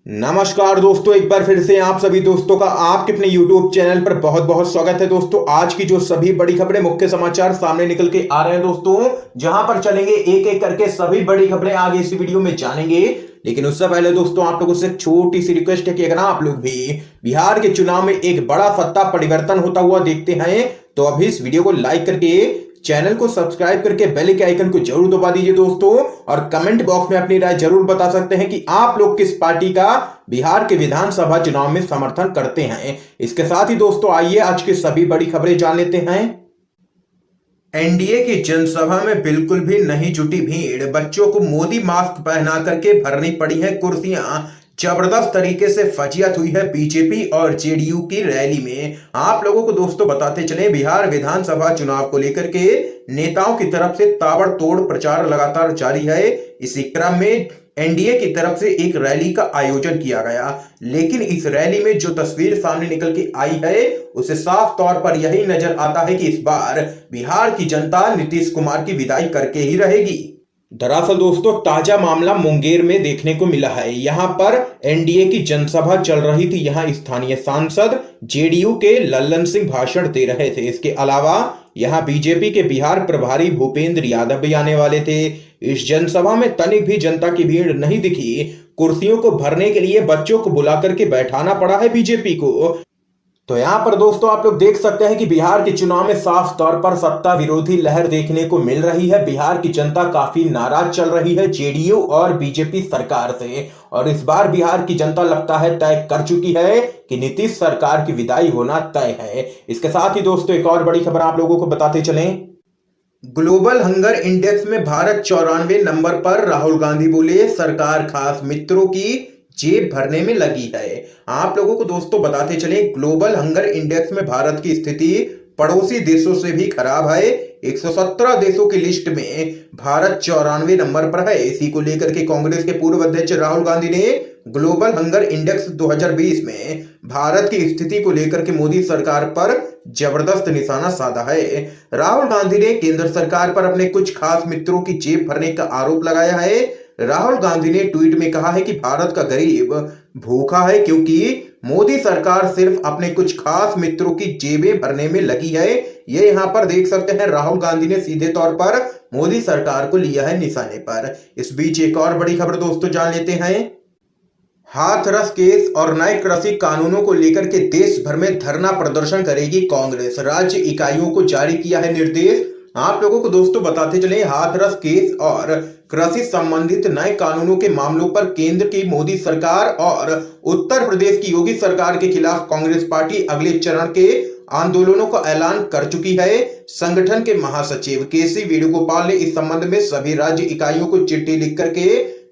नमस्कार दोस्तों, एक बार फिर से आप सभी दोस्तों का आपके अपने YouTube चैनल पर बहुत बहुत स्वागत है। दोस्तों आज की जो सभी बड़ी खबरें, मुख्य समाचार सामने निकल के आ रहे हैं दोस्तों, जहां पर चलेंगे एक एक करके सभी बड़ी खबरें आगे इस वीडियो में जानेंगे। लेकिन उससे पहले दोस्तों आप लोगों से एक छोटी सी रिक्वेस्ट है कि अगर आप लोग भी बिहार के चुनाव में एक बड़ा सत्ता परिवर्तन होता हुआ देखते हैं तो अभी इस वीडियो को लाइक करके चैनल को सब्सक्राइब करके बेल के आइकन को जरूर दबा दीजिए दोस्तों। और कमेंट बॉक्स में अपनी राय जरूर बता सकते हैं कि आप लोग किस पार्टी का बिहार के विधानसभा चुनाव में समर्थन करते हैं। इसके साथ ही दोस्तों आइए आज की सभी बड़ी खबरें जान लेते हैं। एनडीए की जनसभा में बिल्कुल भी नहीं जुटी भीड़, बच्चों को मोदी मास्क पहना करके भरनी पड़ी है कुर्सियां। जबरदस्त तरीके से फजीयत हुई है बीजेपी और जेडीयू की रैली में। आप लोगों को दोस्तों बताते चले, बिहार विधानसभा चुनाव को लेकर के नेताओं की तरफ से ताबड़तोड़ प्रचार लगातार जारी है। इसी क्रम में एनडीए की तरफ से एक रैली का आयोजन किया गया, लेकिन इस रैली में जो तस्वीर सामने निकल के आई है उसे साफ तौर पर यही नजर आता है कि इस बार बिहार की जनता नीतीश कुमार की विदाई करके ही रहेगी। दरअसल दोस्तों ताजा मामला मुंगेर में देखने को मिला है। यहां पर एनडीए की जनसभा चल रही थी। यहां स्थानीय सांसद जेडीयू के लल्लन सिंह भाषण दे रहे थे। इसके अलावा यहां बीजेपी के बिहार प्रभारी भूपेंद्र यादव भी आने वाले थे। इस जनसभा में तनिक भी जनता की भीड़ नहीं दिखी। कुर्सियों को भरने के लिए बच्चों को बुला करके बैठाना पड़ा है बीजेपी को। तो यहां पर दोस्तों आप लोग देख सकते हैं कि बिहार के चुनाव में साफ तौर पर सत्ता विरोधी लहर देखने को मिल रही है। बिहार की जनता काफी नाराज चल रही है जेडीयू और बीजेपी सरकार से। और इस बार बिहार की जनता लगता है तय कर चुकी है कि नीतीश सरकार की विदाई होना तय है। इसके साथ ही दोस्तों एक और बड़ी खबर आप लोगों को बताते चलें। ग्लोबल हंगर इंडेक्स में भारत 94 नंबर पर। राहुल गांधी बोले सरकार खास मित्रों की जेब भरने में लगी है। आप लोगों को दोस्तों बताते चले, ग्लोबल हंगर इंडेक्स में भारत की स्थिति पड़ोसी देशों से भी खराब है। 117 देशों की लिस्ट में भारत 94 नंबर पर है। इसी को लेकर के कांग्रेस के पूर्व अध्यक्ष राहुल गांधी ने ग्लोबल हंगर इंडेक्स 2020 में भारत की स्थिति को लेकर के मोदी सरकार पर जबरदस्त निशाना साधा है। राहुल गांधी ने केंद्र सरकार पर अपने कुछ खास मित्रों की जेब भरने का आरोप लगाया है। राहुल गांधी ने ट्वीट में कहा है कि भारत का गरीब भूखा है क्योंकि मोदी सरकार सिर्फ अपने कुछ खास मित्रों की जेबें भरने में लगी है। ये यहाँ पर देख सकते हैं, राहुल गांधी ने सीधे तौर पर मोदी सरकार को लिया है निशाने पर। इस बीच एक और बड़ी खबर दोस्तों जान लेते हैं। हाथरस केस और नए कृषि कानूनों को लेकर के देश भर में धरना प्रदर्शन करेगी कांग्रेस। राज्य इकाइयों को जारी किया है निर्देश। आप लोगों को दोस्तों बताते चले, हाथरस केस और कृषि संबंधित नए कानूनों के मामलों पर केंद्र की मोदी सरकार और उत्तर प्रदेश की योगी सरकार के खिलाफ कांग्रेस पार्टी अगले चरण के आंदोलनों का ऐलान कर चुकी है। संगठन के महासचिव केसी वेणुगोपाल ने इस संबंध में सभी राज्य इकाइयों को चिट्ठी लिख करके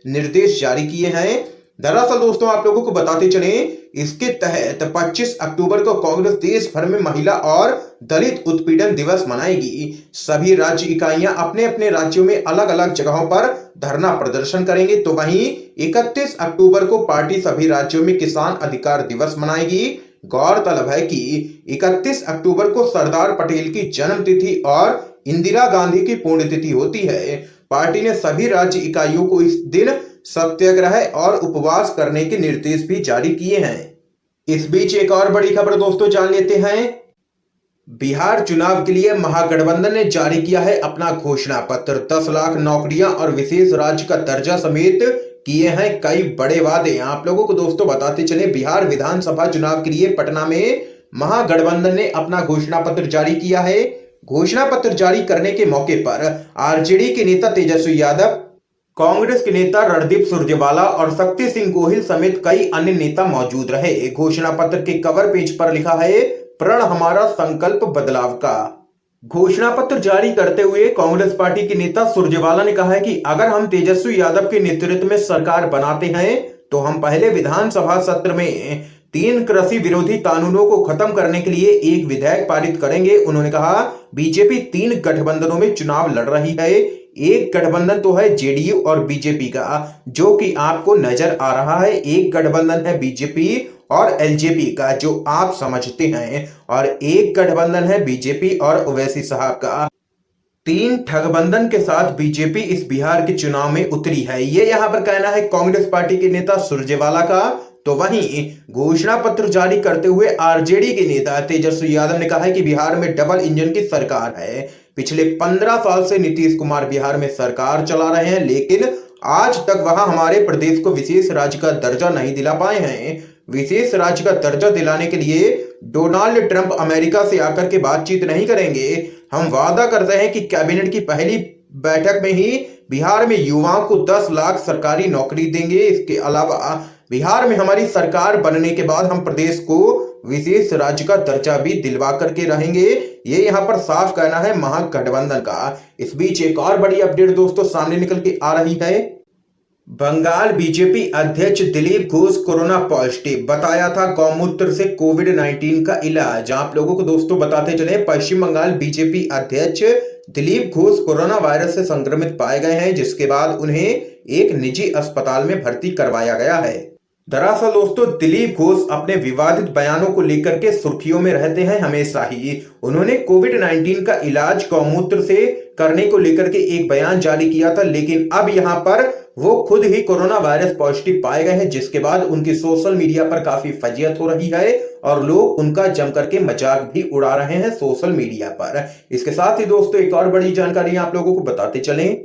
निर्देश जारी किए हैं। दरअसल दोस्तों आप लोगों को बताते चले, इसके तहत 25 अक्टूबर को कांग्रेस देश भर में महिला और दलित उत्पीड़न दिवस मनाएगी। सभी राज्य इकाइयां अपने अपने राज्यों में अलग अलग जगहों पर धरना प्रदर्शन करेंगे। तो वहीं 31 अक्टूबर को पार्टी सभी राज्यों में किसान अधिकार दिवस मनाएगी। गौरतलब है कि 31 अक्टूबर को सरदार पटेल की जन्म तिथि और इंदिरा गांधी की पुण्यतिथि होती है। पार्टी ने सभी राज्य इकाइयों को इस दिन सत्याग्रह और उपवास करने के निर्देश भी जारी किए हैं। इस बीच एक और बड़ी खबर दोस्तों जान लेते हैं। बिहार चुनाव के लिए महागठबंधन ने जारी किया है अपना घोषणा पत्र। 10 लाख नौकरियां और विशेष राज्य का दर्जा समेत किए हैं कई बड़े वादे। आप लोगों को दोस्तों बताते चले, बिहार विधानसभा चुनाव के लिए पटना में महागठबंधन ने अपना घोषणा पत्र जारी किया है। घोषणा पत्र जारी करने के मौके पर आरजेडी के नेता तेजस्वी यादव, कांग्रेस के नेता रणदीप सुरजेवाला और शक्ति सिंह गोहिल समेत कई अन्य नेता मौजूद रहे। घोषणा पत्र के कवर पेज पर लिखा है, प्रण हमारा संकल्प बदलाव का। घोषणा पत्र जारी करते हुए कांग्रेस पार्टी के नेता सुरजेवाला ने कहा है कि अगर हम तेजस्वी यादव के नेतृत्व में सरकार बनाते हैं तो हम पहले विधानसभा सत्र में 3 कृषि विरोधी कानूनों को खत्म करने के लिए एक विधेयक पारित करेंगे। उन्होंने कहा, बीजेपी 3 गठबंधनों में चुनाव लड़ रही है। एक गठबंधन तो है जेडीयू और बीजेपी का, जो कि आपको नजर आ रहा है। एक गठबंधन है बीजेपी और एलजेपी का, जो आप समझते हैं, और एक गठबंधन है बीजेपी और ओवैसी साहब का। तीन ठगबंधन के साथ बीजेपी इस बिहार के चुनाव में उतरी है, ये यहां पर कहना है कांग्रेस पार्टी के नेता सुरजेवाला का। तो वहीं घोषणा पत्र जारी करते हुए आरजेडी के नेता तेजस्वी यादव ने कहा है कि बिहार में डबल इंजन की सरकार है। पिछले 15 साल से नीतीश कुमार बिहार में सरकार चला रहे हैं, लेकिन आज तक वहां हमारे प्रदेश को विशेष राज्य का दर्जा नहीं दिला पाए हैं। विशेष राज्य का दर्जा दिलाने के लिए डोनाल्ड ट्रंप अमेरिका से आकर के बातचीत नहीं करेंगे। हम वादा करते हैं कि कैबिनेट की पहली बैठक में ही बिहार में युवाओं को 10 लाख सरकारी नौकरी देंगे। इसके अलावा बिहार में हमारी सरकार बनने के बाद हम प्रदेश को विशेष राज्य का दर्जा भी दिलवा करके रहेंगे। ये यहाँ पर साफ कहना है महागठबंधन का। इस बीच एक और बड़ी अपडेट दोस्तों सामने निकल के आ रही है। बंगाल बीजेपी अध्यक्ष दिलीप घोष कोरोना पॉजिटिव, बताया था गौमूत्र से कोविड-19 का इलाज। आप लोगों को दोस्तों बताते चले, पश्चिम बंगाल बीजेपी अध्यक्ष दिलीप घोष कोरोना वायरस से संक्रमित पाए गए हैं, जिसके बाद उन्हें एक निजी अस्पताल में भर्ती करवाया गया है। दरअसल दोस्तों दिलीप घोष अपने विवादित बयानों को लेकर के सुर्खियों में रहते हैं हमेशा ही। उन्होंने कोविड-19 का इलाज गौमूत्र से करने को लेकर के एक बयान जारी किया था, लेकिन अब यहां पर वो खुद ही कोरोना वायरस पॉजिटिव पाए गए हैं, जिसके बाद उनकी सोशल मीडिया पर काफी फजीयत हो रही है और लोग उनका जम करके मजाक भी उड़ा रहे हैं सोशल मीडिया पर। इसके साथ ही दोस्तों एक और बड़ी जानकारी आप लोगों को बताते चलें।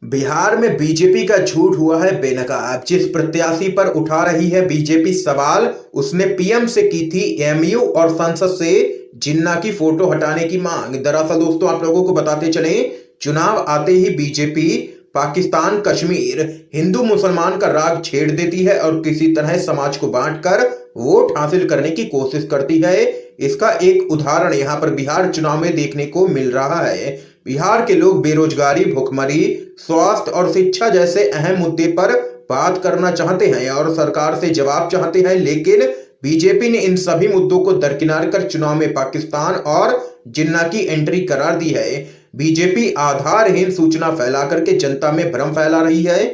बिहार में बीजेपी का झूठ हुआ है बेनकाब। जिस प्रत्याशी पर उठा रही है बीजेपी सवाल, उसने पीएम से की थी एमयू और संसद से जिन्ना की फोटो हटाने की मांग। दरअसल दोस्तों आप लोगों को बताते चले, चुनाव आते ही बीजेपी पाकिस्तान कश्मीर हिंदू मुसलमान का राग छेड़ देती है और किसी तरह समाज को बांटकर वोट हासिल करने की कोशिश करती है। इसका एक उदाहरण यहां पर बिहार चुनाव में देखने को मिल रहा है। बिहार के लोग बेरोजगारी, भुखमरी, स्वास्थ्य और शिक्षा जैसे अहम मुद्दे पर बात करना चाहते हैं और सरकार से जवाब चाहते हैं, लेकिन बीजेपी ने इन सभी मुद्दों को दरकिनार कर चुनाव में पाकिस्तान और जिन्ना की एंट्री करार दी है। बीजेपी आधारहीन सूचना फैला करके जनता में भ्रम फैला रही है।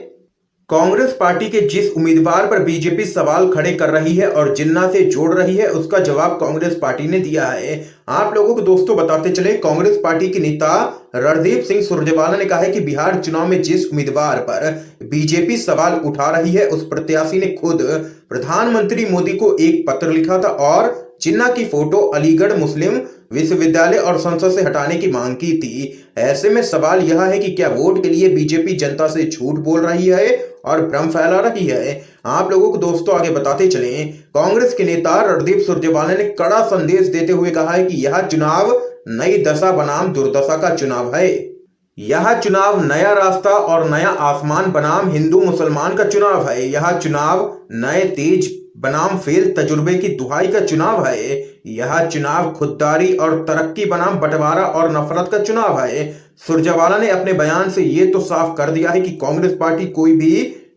कांग्रेस पार्टी के जिस उम्मीदवार पर बीजेपी सवाल खड़े कर रही है और जिन्ना से जोड़ रही है, उसका जवाब कांग्रेस पार्टी ने दिया है। आप लोगों को दोस्तों बताते चले, कांग्रेस पार्टी के नेता रणदीप सिंह सुरजेवाला ने कहा है कि बिहार चुनाव में जिस उम्मीदवार पर बीजेपी सवाल उठा रही है, उस प्रत्याशी ने खुद प्रधानमंत्री मोदी को एक पत्र लिखा था और जिन्ना की फोटो अलीगढ़ मुस्लिम विश्वविद्यालय और संसद से हटाने की मांग की थी। ऐसे में सवाल यह है कि क्या वोट के लिए बीजेपी जनता से झूठ बोल रही है और भ्रम फैला रही है। आप लोगों को दोस्तों आगे बताते चलें, कांग्रेस के नेता रणदीप सुरजेवाला ने कड़ा संदेश देते हुए कहा है कि यह चुनाव नई दशा बनाम दुर्दशा का चुनाव है। यह चुनाव नया रास्ता और नया आसमान बनाम हिंदू मुसलमान का चुनाव है। यह चुनाव नए तेज बनाम फेल तजुर्बे की दुहाई का चुनाव है। यह चुनाव खुददारी और तरक्की बनाम बंटवारा और नफरत का चुनाव है। सुरजेवाला ने अपने बयान से ये तो साफ कर दिया है कि कांग्रेस पार्टी कोई भी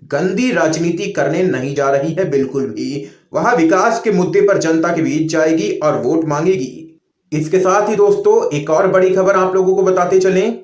गंदी राजनीति करने नहीं जा रही है, बिल्कुल भी। वह विकास के मुद्दे पर जनता के बीच जाएगी और वोट मांगेगी। इसके साथ ही दोस्तों एक और बड़ी खबर आप लोगों को बताते चलें।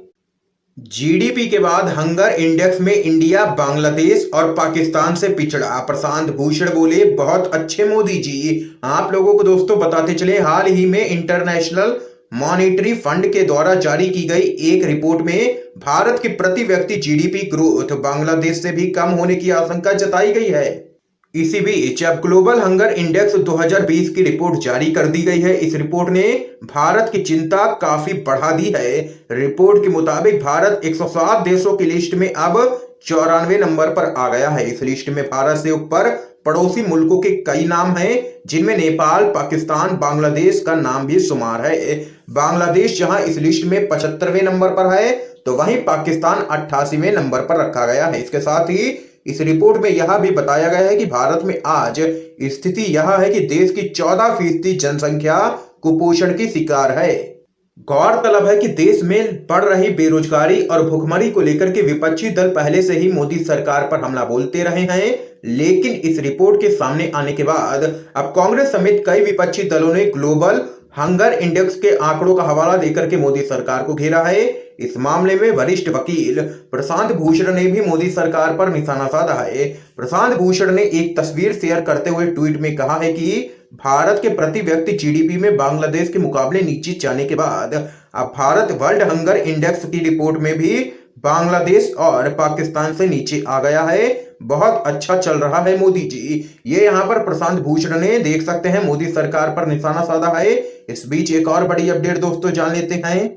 जीडीपी के बाद हंगर इंडेक्स में इंडिया बांग्लादेश और पाकिस्तान से पिछड़ा। प्रशांत भूषण बोले, बहुत अच्छे मोदी जी। आप लोगों को दोस्तों बताते चले, हाल ही में इंटरनेशनल मॉनेटरी फंड के द्वारा जारी की गई एक रिपोर्ट में भारत की प्रति व्यक्ति जीडीपी ग्रोथ बांग्लादेश से भी कम होने की आशंका जताई गई है। इसी बीच अब ग्लोबल हंगर इंडेक्स 2020 की रिपोर्ट जारी कर दी गई है। इस रिपोर्ट ने भारत की चिंता काफी बढ़ा दी है। रिपोर्ट के मुताबिक भारत 107 देशों की लिस्ट में अब 94 नंबर पर आ गया है। इस लिस्ट में भारत से ऊपर पड़ोसी मुल्कों के कई नाम हैं, जिनमें नेपाल, पाकिस्तान, बांग्लादेश का नाम भी शुमार है। बांग्लादेश जहां इस लिस्ट में 75वें नंबर पर है, तो वहीं पाकिस्तान 88वें नंबर पर रखा गया है। इसके साथ ही इस रिपोर्ट में यह भी बताया गया है कि भारत में आज स्थिति यह है कि देश की 14% जनसंख्या कुपोषण की शिकार है। गौरतलब है कि देश में बढ़ रही बेरोजगारी और भुखमरी को लेकर के विपक्षी दल पहले से ही मोदी सरकार पर हमला बोलते रहे हैं, लेकिन इस रिपोर्ट के सामने आने के बाद अब कांग्रेस समेत कई विपक्षी दलों ने ग्लोबल हंगर इंडेक्स के आंकड़ों का हवाला देकर के मोदी सरकार को घेरा है। इस मामले में वरिष्ठ वकील प्रशांत भूषण ने भी मोदी सरकार पर निशाना साधा है। प्रशांत भूषण ने एक तस्वीर शेयर करते हुए ट्वीट में कहा है कि भारत के प्रति व्यक्ति जीडीपी में बांग्लादेश के मुकाबले नीचे जाने के बाद अब भारत वर्ल्ड हंगर इंडेक्स की रिपोर्ट में भी बांग्लादेश और पाकिस्तान से नीचे आ गया है। बहुत अच्छा चल रहा है मोदी जी। ये यहाँ पर प्रशांत भूषण ने देख सकते हैं मोदी सरकार पर निशाना साधा है। इस बीच एक और बड़ी अपडेट दोस्तों जान लेते हैं।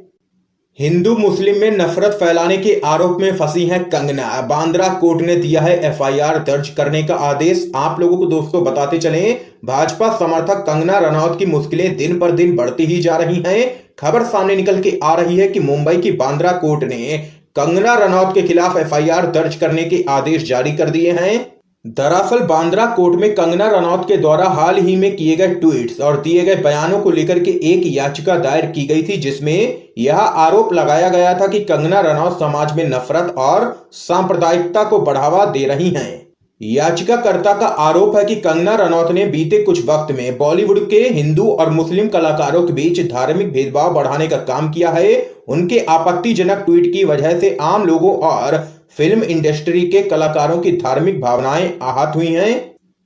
हिंदू मुस्लिम में नफरत फैलाने के आरोप में फंसी हैं कंगना। बांद्रा कोर्ट ने दिया है एफआईआर दर्ज करने का आदेश। आप लोगों को दोस्तों बताते चलें, भाजपा समर्थक कंगना रनौत की मुश्किलें दिन पर दिन बढ़ती ही जा रही हैं। खबर सामने निकल के आ रही है कि मुंबई की बांद्रा कोर्ट ने कंगना रनौत के खिलाफ एफआईआर दर्ज करने के आदेश जारी कर दिए हैं। दरअसल बांद्रा कोर्ट में कंगना रनौत के द्वारा हाल ही में किए गए ट्वीट्स और दिए गए बयानों को लेकर के एक याचिका दायर की गई थी, जिसमें यह आरोप लगाया गया था कि कंगना रनौत समाज में नफरत और सांप्रदायिकता को बढ़ावा दे रही हैं। याचिकाकर्ता का आरोप है कि कंगना रनौत ने बीते कुछ वक्त में बॉलीवुड के हिंदू और मुस्लिम कलाकारों के बीच धार्मिक भेदभाव बढ़ाने का काम किया है। उनके आपत्तिजनक ट्वीट की वजह से आम लोगों और फिल्म इंडस्ट्री के कलाकारों की धार्मिक भावनाएं आहत हुई हैं।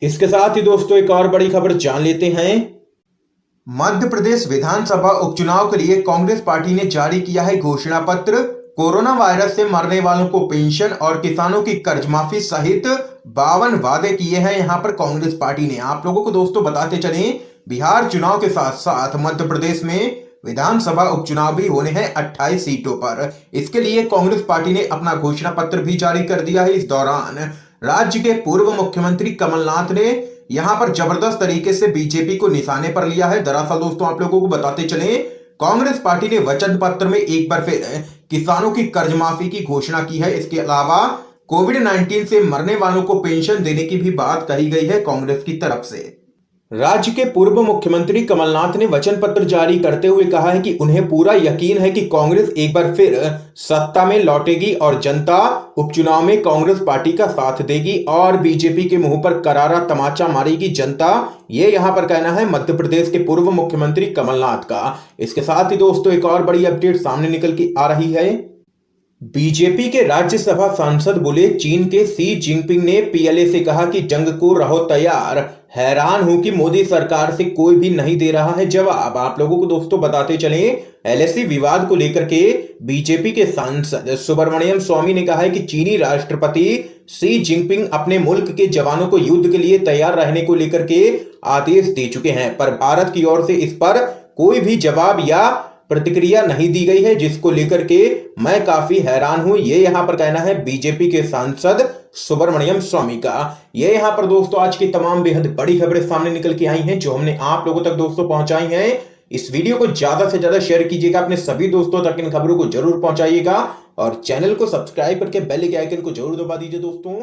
इसके साथ ही दोस्तों एक और बड़ी खबर जान लेते हैं। मध्य प्रदेश विधानसभा उपचुनाव के लिए कांग्रेस पार्टी ने जारी किया है घोषणा पत्र। कोरोना वायरस से मरने वालों को पेंशन और किसानों की कर्ज माफी सहित 52 वादे किए हैं यहाँ पर कांग्रेस पार्टी ने। आप लोगों को दोस्तों बताते चलें, बिहार चुनाव के साथ साथ मध्य प्रदेश में विधानसभा उपचुनाव भी होने हैं 28 सीटों पर। इसके लिए कांग्रेस पार्टी ने अपना घोषणा पत्र भी जारी कर दिया है। इस दौरान राज्य के पूर्व मुख्यमंत्री कमलनाथ ने यहां पर जबरदस्त तरीके से बीजेपी को निशाने पर लिया है। दरअसल दोस्तों आप लोगों को बताते चलें, कांग्रेस पार्टी ने वचन पत्र में एक बार फिर किसानों की कर्ज माफी की घोषणा की है। इसके अलावा कोविड-19 से मरने वालों को पेंशन देने की भी बात कही गई है कांग्रेस की तरफ से। राज्य के पूर्व मुख्यमंत्री कमलनाथ ने वचन पत्र जारी करते हुए कहा है कि उन्हें पूरा यकीन है कि कांग्रेस एक बार फिर सत्ता में लौटेगी और जनता उपचुनाव में कांग्रेस पार्टी का साथ देगी और बीजेपी के मुंह पर करारा तमाचा मारेगी जनता। ये यहां पर कहना है मध्य प्रदेश के पूर्व मुख्यमंत्री कमलनाथ का। इसके साथ ही दोस्तों एक और बड़ी अपडेट सामने निकल के आ रही है। बीजेपी के राज्यसभा सांसद बोले, चीन के शी जिनपिंग ने पीएलए से कहा कि जंग को रहो तैयार। हैरान हूं कि मोदी सरकार से कोई भी नहीं दे रहा है जवाब। आप लोगों को दोस्तों बताते चलें, एलएसी विवाद को लेकर के बीजेपी के सांसद सुब्रमण्यम स्वामी ने कहा है कि चीनी राष्ट्रपति शी जिनपिंग अपने मुल्क के जवानों को युद्ध के लिए तैयार रहने को लेकर के आदेश दे चुके हैं, पर भारत की ओर से इस पर कोई भी जवाब या प्रतिक्रिया नहीं दी गई है, जिसको लेकर के मैं काफी हैरान हूं। ये यहां पर कहना है बीजेपी के सांसद सुब्रमण्यम स्वामी का। ये यहां पर दोस्तों आज की तमाम बेहद बड़ी खबरें सामने निकल के आई हैं जो हमने आप लोगों तक दोस्तों पहुंचाई हैं। इस वीडियो को ज्यादा से ज्यादा शेयर कीजिएगा, अपने सभी दोस्तों तक इन खबरों को जरूर पहुंचाइएगा और चैनल को सब्सक्राइब करके बेल के आइकन को जरूर दबा दीजिए दोस्तों।